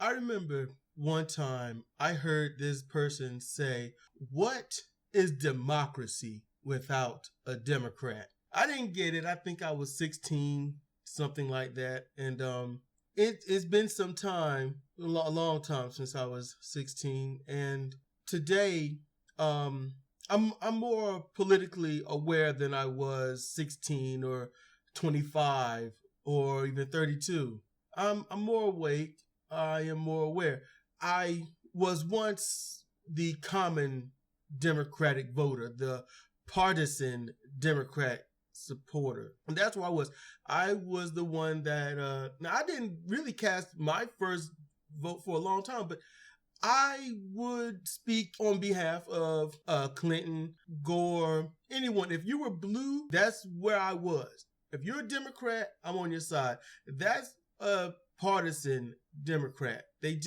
I remember one time I heard this person say, "What is democracy without a Democrat?" I didn't get it. I think I was 16, something like that. And it's been some time, a long time since I was 16. And today, I'm more politically aware than I was 16 or 25 or even 32. I'm more awake. I am more aware. I was once the common Democratic voter, the partisan Democrat supporter. And that's where I was. I was the one that, now I didn't really cast my first vote for a long time, but I would speak on behalf of Clinton, Gore, anyone. If you were blue, that's where I was. If you're a Democrat, I'm on your side. That's a partisan Democrat. They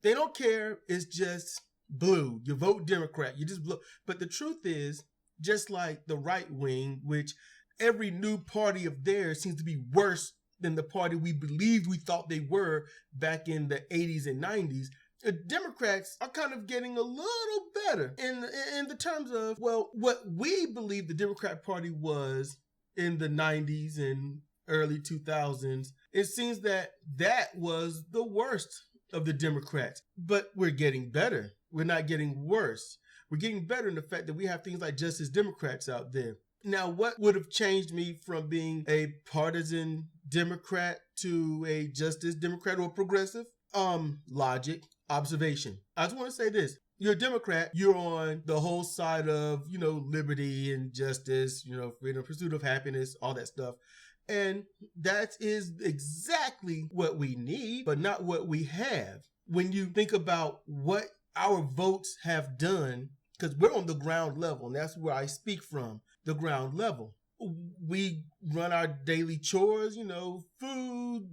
don't care. It's just blue. You vote Democrat. You just blue. But the truth is, just like the right wing, which every new party of theirs seems to be worse than the party we believed we thought they were back in the 80s and 90s, Democrats are kind of getting a little better in the terms of, well, what we believed the Democrat Party was in the 90s and early 2000s. It seems that was the worst of the Democrats. But we're getting better. We're not getting worse. We're getting better in the fact that we have things like Justice Democrats out there. Now, what would have changed me from being a partisan Democrat to a Justice Democrat or progressive? Logic, observation. I just want to say this. You're a Democrat. You're on the whole side of, liberty and justice, freedom, pursuit of happiness, all that stuff. And that is exactly what we need, but not what we have. When you think about what our votes have done, because we're on the ground level, and that's where I speak from, the ground level. We run our daily chores, food,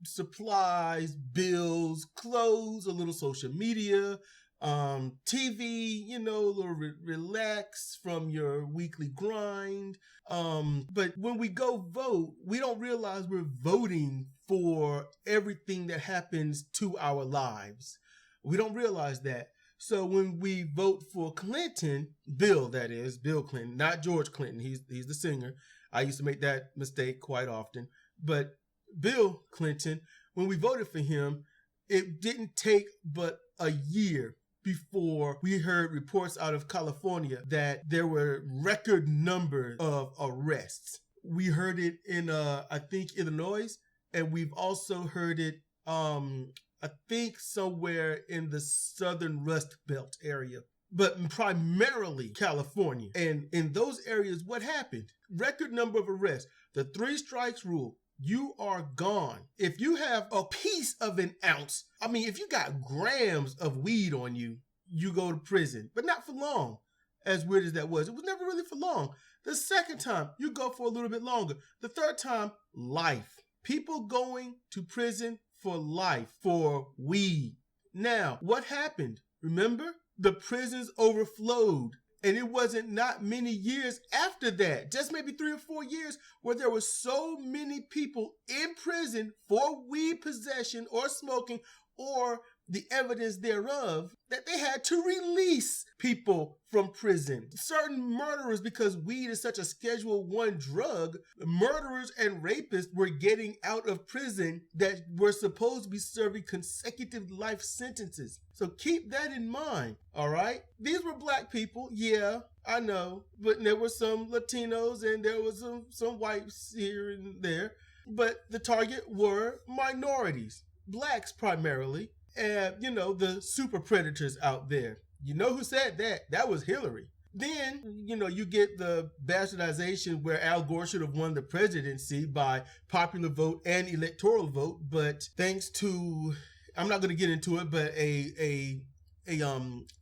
supplies, bills, clothes, a little social media, TV, a little relax from your weekly grind. But when we go vote, we don't realize we're voting for everything that happens to our lives. We don't realize that. So when we vote for Clinton, Bill Clinton, not George Clinton, he's the singer. I used to make that mistake quite often. But Bill Clinton, when we voted for him, it didn't take but a year before we heard reports out of California that there were record numbers of arrests. We heard it in, I think, Illinois, and we've also heard it, I think, somewhere in the southern Rust Belt area, but primarily California. And in those areas, what happened? Record number of arrests. The 3 strikes rule. You are gone. If you have a piece of an ounce, if you got grams of weed on you, you go to prison, but not for long. As weird as that was, it was never really for long. The second time, you go for a little bit longer. The third time, life. People going to prison for life for weed. Now, what happened? Remember? The prisons overflowed. And it wasn't not many years after that, just maybe 3 or 4 years, where there were so many people in prison for weed possession or smoking or the evidence thereof, that they had to release people from prison. Certain murderers, because weed is such a Schedule I drug, murderers and rapists were getting out of prison that were supposed to be serving consecutive life sentences. So keep that in mind, all right? These were black people, yeah, I know, but there were some Latinos and there was some whites here and there, but the target were minorities, blacks primarily. And, the super predators out there. You know who said that? That was Hillary. Then, you get the bastardization where Al Gore should have won the presidency by popular vote and electoral vote. But thanks to, I'm not going to get into it, but a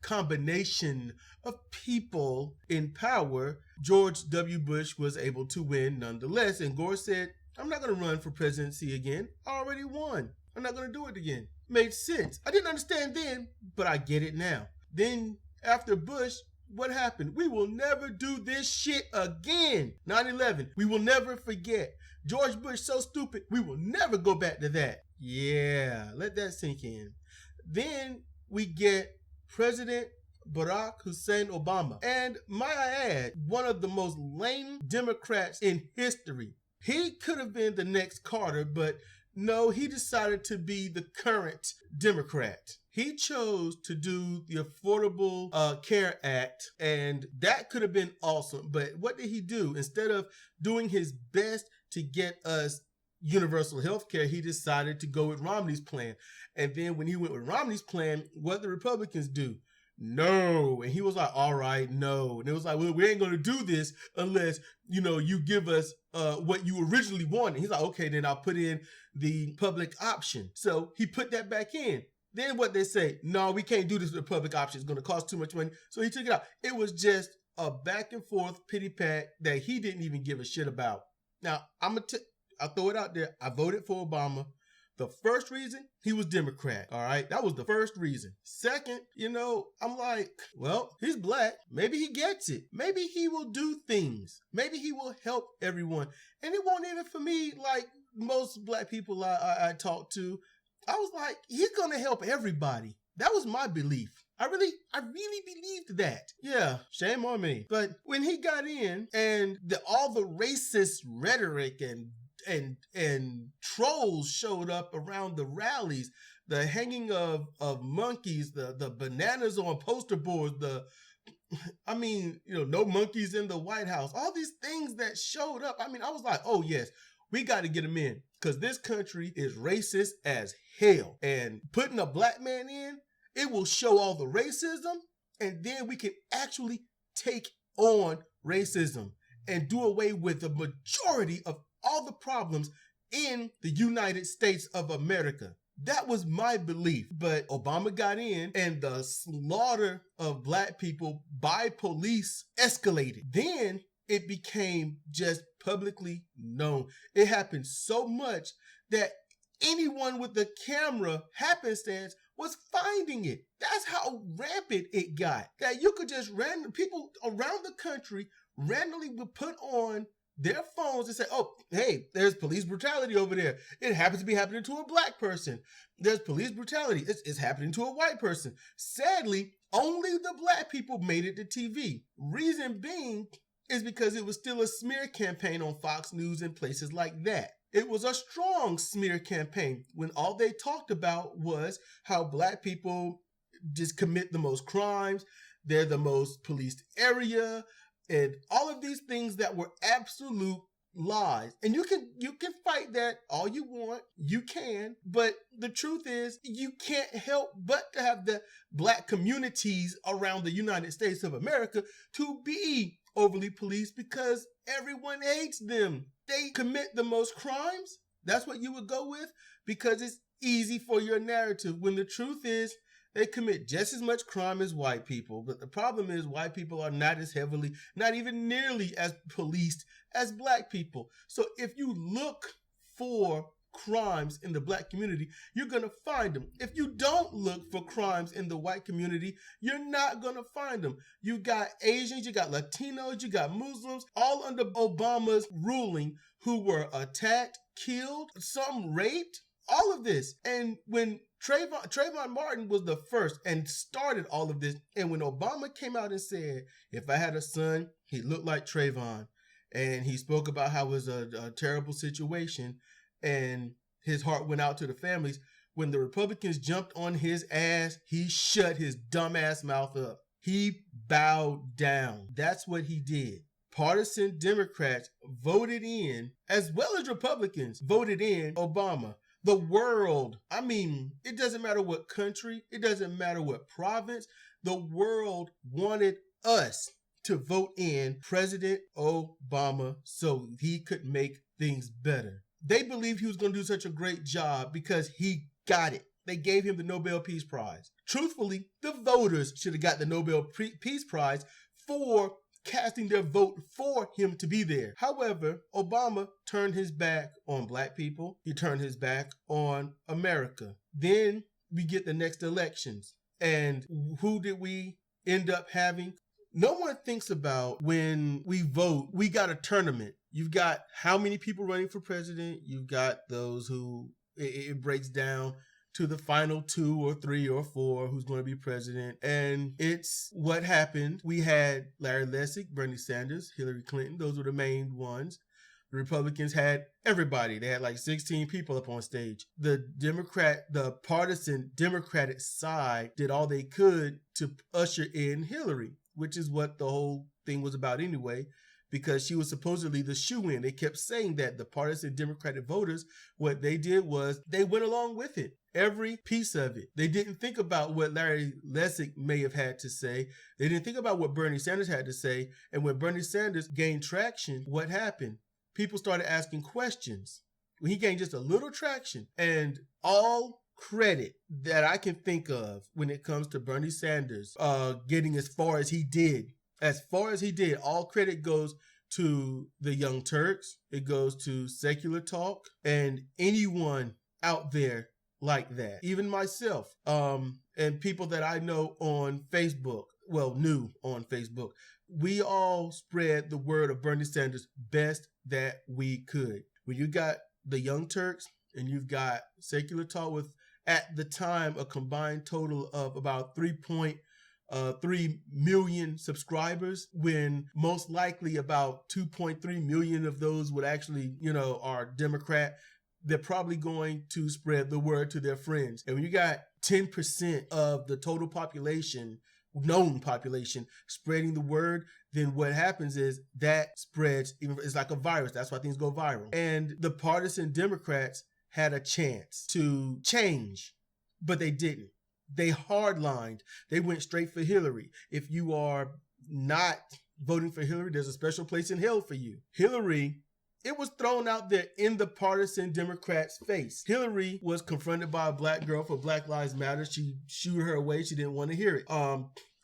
combination of people in power, George W. Bush was able to win nonetheless. And Gore said, I'm not going to run for presidency again. I already won. I'm not going to do it again. Made sense. I didn't understand then, but I get it now. Then after Bush, what happened? We will never do this shit again. 9/11. We will never forget. George Bush so stupid. We will never go back to that. Yeah, let that sink in. Then we get President Barack Hussein Obama. And might I add, one of the most lame Democrats in history. He could have been the next Carter, but no, he decided to be the current Democrat. He chose to do the Affordable Care Act, and that could have been awesome. But what did he do? Instead of doing his best to get us universal health care, he decided to go with Romney's plan. And then when he went with Romney's plan, what did the Republicans do? No. And he was like, all right, no. And it was like, well, we ain't going to do this unless, you give us what you originally wanted. He's like, okay, then I'll put in the public option. So he put that back in. Then what they say, no, we can't do this with the public option. It's going to cost too much money. So he took it out. It was just a back and forth pity pat that he didn't even give a shit about. Now, I'll throw it out there. I voted for Obama. The first reason, he was Democrat, all right? That was the first reason. Second, I'm like, well, he's black. Maybe he gets it. Maybe he will do things. Maybe he will help everyone. And it won't even for me, like most black people I talk to. I was like, he's going to help everybody. That was my belief. I really believed that. Yeah, shame on me. But when he got in and all the racist rhetoric and trolls showed up around the rallies, the hanging of monkeys, the bananas on poster boards, no monkeys in the White House, all these things that showed up. I was like, oh yes, we got to get them in because this country is racist as hell. And putting a black man in, it will show all the racism, and then we can actually take on racism and do away with the majority of all the problems in the United States of America. That was my belief. But Obama got in and the slaughter of black people by police escalated. Then it became just publicly known. It happened so much that anyone with the camera happenstance was finding it. That's how rampant it got. That you could just people around the country randomly would put on their phones and say, oh, hey, there's police brutality over there. It happens to be happening to a black person. There's police brutality. It's happening to a white person. Sadly, only the black people made it to TV. Reason being is because it was still a smear campaign on Fox News and places like that. It was a strong smear campaign when all they talked about was how black people just commit the most crimes. They're the most policed area. And all of these things that were absolute lies. And you can fight that all you want. You can. But the truth is, you can't help but to have the black communities around the United States of America to be overly policed because everyone hates them. They commit the most crimes. That's what you would go with because it's easy for your narrative. When the truth is, they commit just as much crime as white people. But the problem is white people are not as heavily, not even nearly as policed as black people. So if you look for crimes in the black community, you're going to find them. If you don't look for crimes in the white community, you're not going to find them. You got Asians, you got Latinos, you got Muslims, all under Obama's ruling who were attacked, killed, some raped, all of this. And when Trayvon Martin was the first and started all of this. And when Obama came out and said, if I had a son, he looked like Trayvon. And he spoke about how it was a terrible situation. And his heart went out to the families. When the Republicans jumped on his ass, he shut his dumbass mouth up. He bowed down. That's what he did. Partisan Democrats voted in, as well as Republicans, voted in Obama. The world, it doesn't matter what country, it doesn't matter what province, the world wanted us to vote in President Obama so he could make things better. They believed he was going to do such a great job because he got it. They gave him the Nobel Peace Prize. Truthfully, the voters should have got the Nobel Peace Prize for casting their vote for him to be there. However, Obama turned his back on black people. He turned his back on America. Then we get the next elections. And who did we end up having? No one thinks about when we vote, we got a tournament. You've got how many people running for president? You've got those who it breaks down to the final 2 or 3 or 4 who's going to be president. And it's what happened. We had Larry Lessig, Bernie Sanders, Hillary Clinton. Those were the main ones. The Republicans had everybody. They had like 16 people up on stage. The partisan Democratic side did all they could to usher in Hillary, which is what the whole thing was about anyway, because she was supposedly the shoo-in. They kept saying that the partisan Democratic voters, what they did was they went along with it. Every piece of it. They didn't think about what Larry Lessig may have had to say. They didn't think about what Bernie Sanders had to say. And when Bernie Sanders gained traction, what happened? People started asking questions. When he gained just a little traction, and all credit that I can think of when it comes to Bernie Sanders getting as far as he did, all credit goes to the Young Turks. It goes to Secular Talk and anyone out there like that, even myself, and people that I know on Facebook, knew on Facebook. We all spread the word of Bernie Sanders best that we could. When you got the Young Turks and you've got Secular Talk with, at the time, a combined total of about 3 million subscribers, when most likely about 2.3 million of those would actually, are Democrat, they're probably going to spread the word to their friends. And when you got 10% of the total population, known population, spreading the word, then what happens is that spreads. It's like a virus. That's why things go viral. And the partisan Democrats had a chance to change, but they didn't. They hardlined. They went straight for Hillary. If you are not voting for Hillary, there's a special place in hell for you. Hillary, it was thrown out there in the partisan Democrats' face. Hillary was confronted by a black girl for Black Lives Matter. She shooed her away. She didn't want to hear it.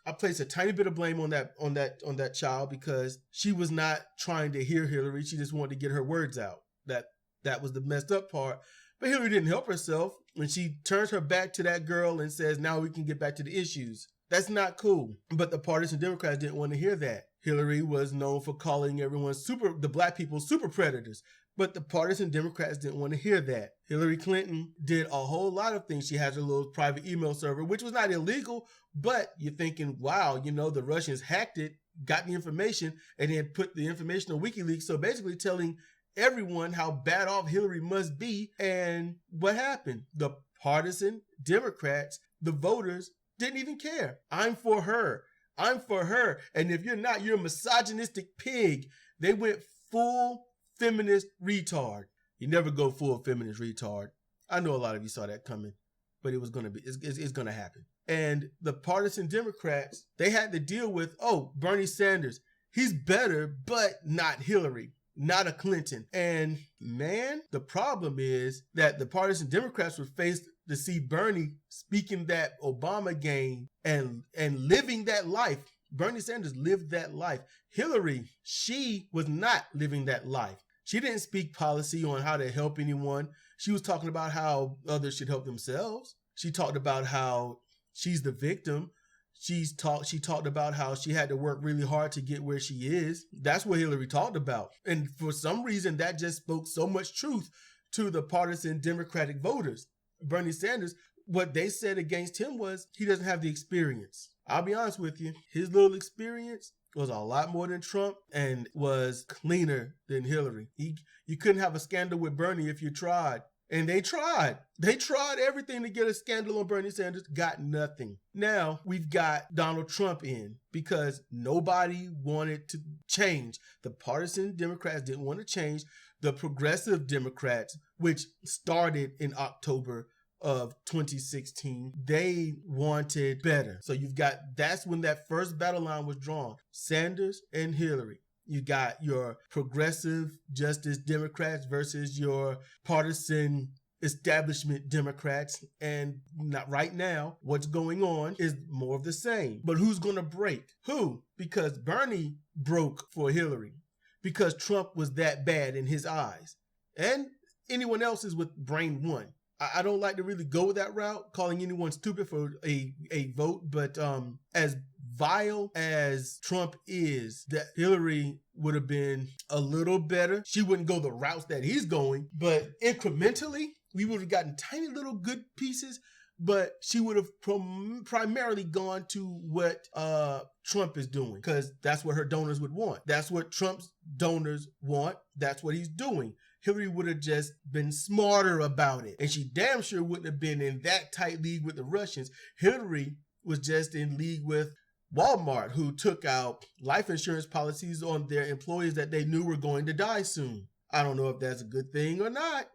I place a tiny bit of blame on that child, because she was not trying to hear Hillary. She just wanted to get her words out. That was the messed up part. But Hillary didn't help herself when she turns her back to that girl and says, now we can get back to the issues. That's not cool. But the partisan Democrats didn't want to hear that. Hillary was known for calling everyone the black people super predators. But the partisan Democrats didn't want to hear that. Hillary Clinton did a whole lot of things. She has her little private email server, which was not illegal, but you're thinking, wow, the Russians hacked it, got the information, and then put the information on WikiLeaks. So basically telling everyone how bad off Hillary must be. And what happened? The partisan Democrats, the voters, didn't even care. I'm for her. I'm for her. And if you're not, you're a misogynistic pig. They went full feminist retard. You never go full feminist retard. I know a lot of you saw that coming, but it's going to happen. And the partisan Democrats, they had to deal with, Bernie Sanders, he's better, but not Hillary, not a Clinton. And man, the problem is that the partisan Democrats were faced to see Bernie speaking that Obama game and living that life. Bernie Sanders lived that life. Hillary, she was not living that life. She didn't speak policy on how to help anyone. She was talking about how others should help themselves. She talked about how she's the victim. She talked about how she had to work really hard to get where she is. That's what Hillary talked about. And for some reason, that just spoke so much truth to the partisan Democratic voters. Bernie Sanders, what they said against him was he doesn't have the experience. I'll be honest with you. His little experience was a lot more than Trump and was cleaner than Hillary. You couldn't have a scandal with Bernie if you tried. And they tried. They tried everything to get a scandal on Bernie Sanders, got nothing. Now we've got Donald Trump in because nobody wanted to change. The partisan Democrats didn't want to change. The progressive Democrats, which started in October of 2016, they wanted better. So that's when that first battle line was drawn. Sanders and Hillary. You got your progressive Justice Democrats versus your partisan establishment Democrats. And not right now, what's going on is more of the same. But who's going to break? Who? Because Bernie broke for Hillary. Because Trump was that bad in his eyes. And anyone else is with brain one. I don't like to really go that route, calling anyone stupid for a vote. But as vile as Trump is, that Hillary would have been a little better. She wouldn't go the routes that he's going, but incrementally, We would have gotten tiny little good pieces, but she would have primarily gone to what Trump is doing, because that's what her donors would want. That's what Trump's donors want. That's what he's doing. Hillary would have just been smarter about it. And she damn sure wouldn't have been in that tight league with the Russians. Hillary was just in league with Walmart, who took out life insurance policies on their employees that they knew were going to die soon. I don't know if that's a good thing or not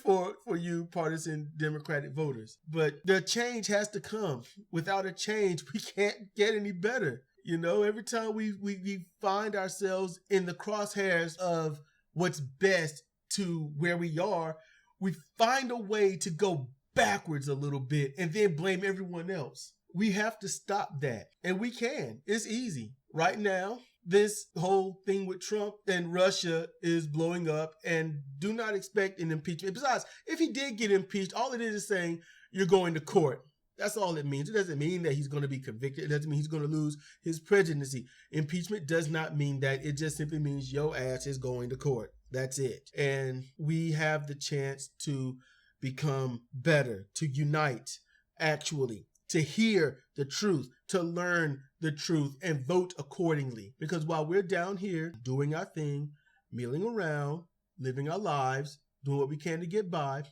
for you partisan Democratic voters. But the change has to come. Without a change, we can't get any better. You know, every time we find ourselves in the crosshairs of what's best to where we are, we find a way to go backwards a little bit and then blame everyone else. We have to stop that. And we can. It's easy. Right now, this whole thing with Trump and Russia is blowing up, and do not expect an impeachment. Besides, if he did get impeached, all it is saying you're going to court. That's all it means. It doesn't mean that he's going to be convicted. It doesn't mean he's going to lose his presidency. Impeachment does not mean that. It just simply means your ass is going to court. That's it. And we have the chance to become better, to unite, actually, to hear the truth, to learn the truth, and vote accordingly. Because while we're down here doing our thing, milling around, living our lives, doing what we can to get by,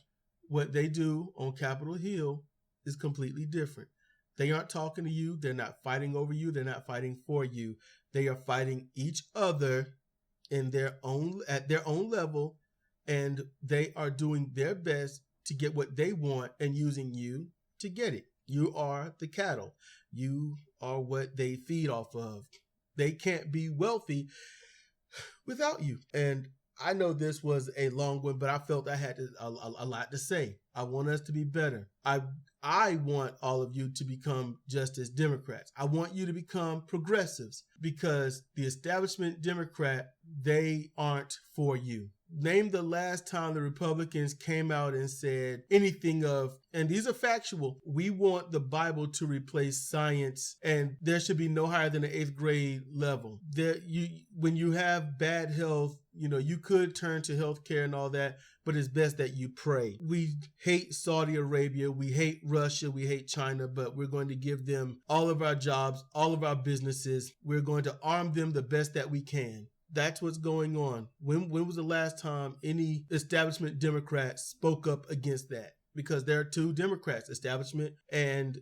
what they do on Capitol Hill is completely different. They aren't talking to you. They're not fighting over you. They're not fighting for you. They are fighting each other at their own level, and they are doing their best to get what they want and using you to get it. You are the cattle. You are what they feed off of. They can't be wealthy without you. And I know this was a long one, but I felt I had a lot to say. I want us to be better. I want all of you to become just as Democrats. I want you to become progressives, because the establishment Democrat, they aren't for you. Name the last time the Republicans came out and said anything of, and these are factual, we want the Bible to replace science, and there should be no higher than an 8th grade level. When you have bad health, you could turn to healthcare and all that, but it's best that you pray. We hate Saudi Arabia, we hate Russia, we hate China, but we're going to give them all of our jobs, all of our businesses. We're going to arm them the best that we can. That's what's going on. When was the last time any establishment Democrats spoke up against that? Because there are two Democrats, establishment and,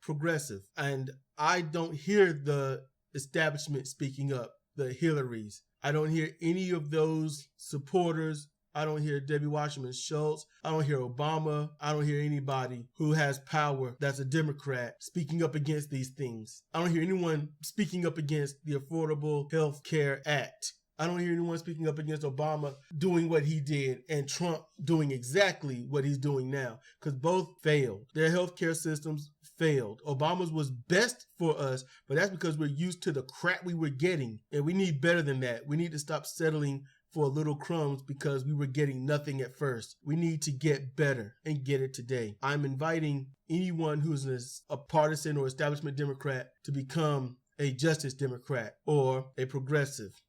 progressive. And I don't hear the establishment speaking up, the Hillarys. I don't hear any of those supporters. I don't hear Debbie Wasserman Schultz. I don't hear Obama. I don't hear anybody who has power that's a Democrat speaking up against these things. I don't hear anyone speaking up against the Affordable Health Care Act. I don't hear anyone speaking up against Obama doing what he did and Trump doing exactly what he's doing now, because both failed. Their healthcare systems failed. Obama's was best for us, but that's because we're used to the crap we were getting, and we need better than that. We need to stop settling for little crumbs because we were getting nothing at first. We need to get better and get it today. I'm inviting anyone who's a partisan or establishment Democrat to become a Justice Democrat or a progressive.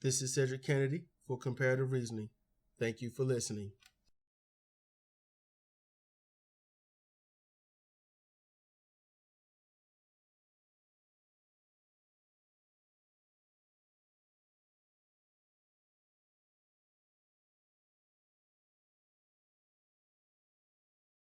This is Sedrik Cannady for Comparative Reasoning. Thank you for listening.